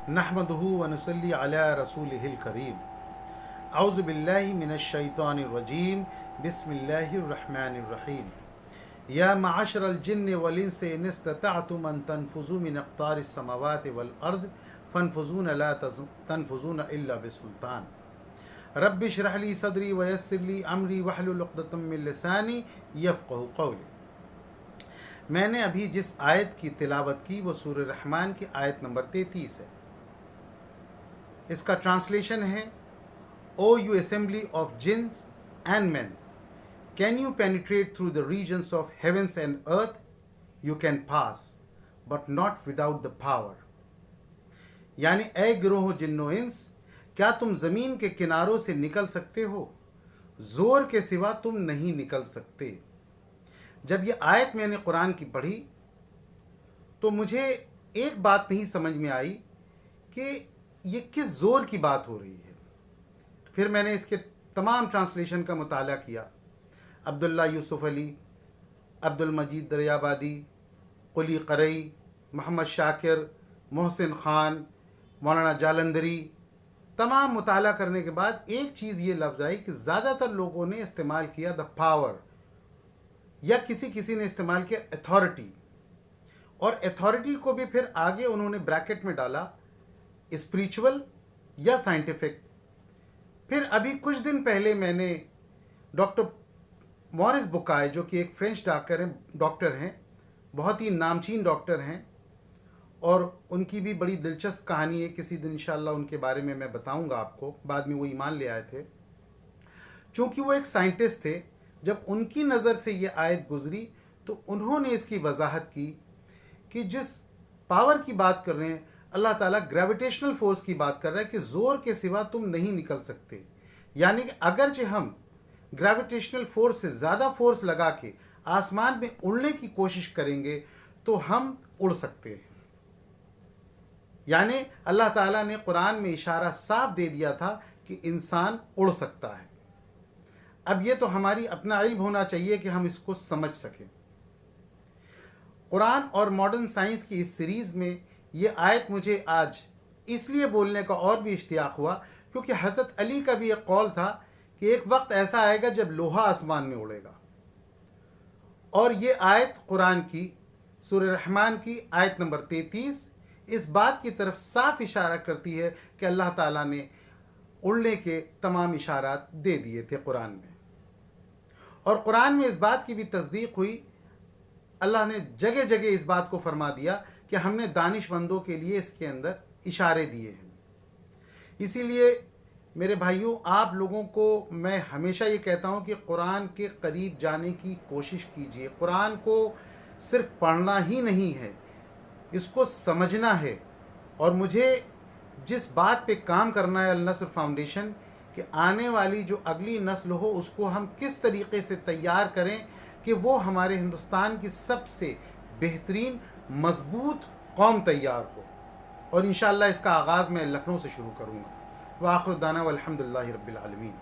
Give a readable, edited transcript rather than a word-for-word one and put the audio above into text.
नहमदुहु व नसल्ली अला रसूलिहिल करीम। औज़ु बिल्लाहि मिनश शैतानिर रजीम। बिस्मिल्लाहिर रहमानिर रहीम। या मअशरल जिन्न वल इंसि इन इस्ततअतुम अन तनफुज़ू मिन अक़तारिस समावाति वल अर्ज़ फनफुज़ून ला तनफुज़ून इल्ला बिसुल्तान। रब्बि इश्रह ली सदरी व यस्सिर ली अमरी वहलुल उक़दतम मिन लिसानी यफ़क़हू क़ौली। मैंने अभी जिस आयत की तिलावत की वो सूरह रहमान की आयत नंबर 33 है। इसका ट्रांसलेशन है, O you assembly of jinns and man, can you penetrate through the regions of heavens and earth? You can pass but not without the power. यानी ए गिरोह जिन्नो इंस, क्या तुम ज़मीन के किनारों से निकल सकते हो? ज़ोर के सिवा तुम नहीं निकल सकते। जब ये आयत मैंने कुरान की पढ़ी तो मुझे एक बात नहीं समझ में आई कि ये किस ज़ोर की बात हो रही है। फिर मैंने इसके तमाम ट्रांसलेशन का मुताला किया। अब्दुल्ला यूसुफ अली, अब्दुल मजीद दरियाबादी, कुली करई, मोहम्मद शाकिर, मोहसिन ख़ान, मौलाना जालंधरी, तमाम मुताला करने के बाद एक चीज़ ये लफ्ज़ आई कि ज़्यादातर लोगों ने इस्तेमाल किया द पावर, या किसी ने इस्तेमाल किया अथॉरिटी, और अथॉरिटी को भी फिर आगे उन्होंने ब्रैकेट में डाला स्पिरिचुअल या साइंटिफिक। फिर अभी कुछ दिन पहले मैंने डॉक्टर मॉरिस बुकाय, जो कि एक फ्रेंच डॉक्टर हैं, बहुत ही नामचीन डॉक्टर हैं, और उनकी भी बड़ी दिलचस्प कहानी है। किसी दिन इंशाअल्लाह उनके बारे में मैं बताऊंगा आपको। बाद में वो ईमान ले आए थे। चूँकि वो एक साइंटिस्ट थे, जब उनकी नज़र से ये आयत गुजरी तो उन्होंने इसकी वजाहत की कि जिस पावर की बात कर रहे हैं, अल्लाह ताला ग्रेविटेशनल फोर्स की बात कर रहा है कि ज़ोर के सिवा तुम नहीं निकल सकते। यानी कि अगरचे हम ग्रेविटेशनल फोर्स से ज़्यादा फोर्स लगा के आसमान में उड़ने की कोशिश करेंगे तो हम उड़ सकते हैं। यानी अल्लाह ताला ने कुरान में इशारा साफ दे दिया था कि इंसान उड़ सकता है। अब ये तो हमारी अपना इल्म होना चाहिए कि हम इसको समझ सकें। कुरान और मॉडर्न साइंस की इस सीरीज़ में ये आयत मुझे आज इसलिए बोलने का और भी इश्तियाक हुआ क्योंकि हज़रत अली का भी एक कौल था कि एक वक्त ऐसा आएगा जब लोहा आसमान में उड़ेगा। और ये आयत कुरान की सूरह रहमान की आयत नंबर 33 इस बात की तरफ साफ इशारा करती है कि अल्लाह ताला ने उड़ने के तमाम इशारात दे दिए थे कुरान में। और कुरान में इस बात की भी तस्दीक हुई, अल्लाह ने जगह जगह इस बात को फरमा दिया कि हमने दानिशमंदों के लिए इसके अंदर इशारे दिए हैं। इसीलिए मेरे भाइयों, आप लोगों को मैं हमेशा ये कहता हूँ कि कुरान के करीब जाने की कोशिश कीजिए। कुरान को सिर्फ पढ़ना ही नहीं है, इसको समझना है। और मुझे जिस बात पे काम करना है अल नस्र फाउंडेशन, कि आने वाली जो अगली नस्ल हो उसको हम किस तरीके से तैयार करें कि वो हमारे हिंदुस्तान की सबसे बेहतरीन मजबूत कौम तैयार हो। और इंशाअल्लाह इसका आगाज़ मैं लखनऊ से शुरू करूँगा। व आखिर दाना वल्हम्दुलिल्लाहि रब्बिल आलमीन।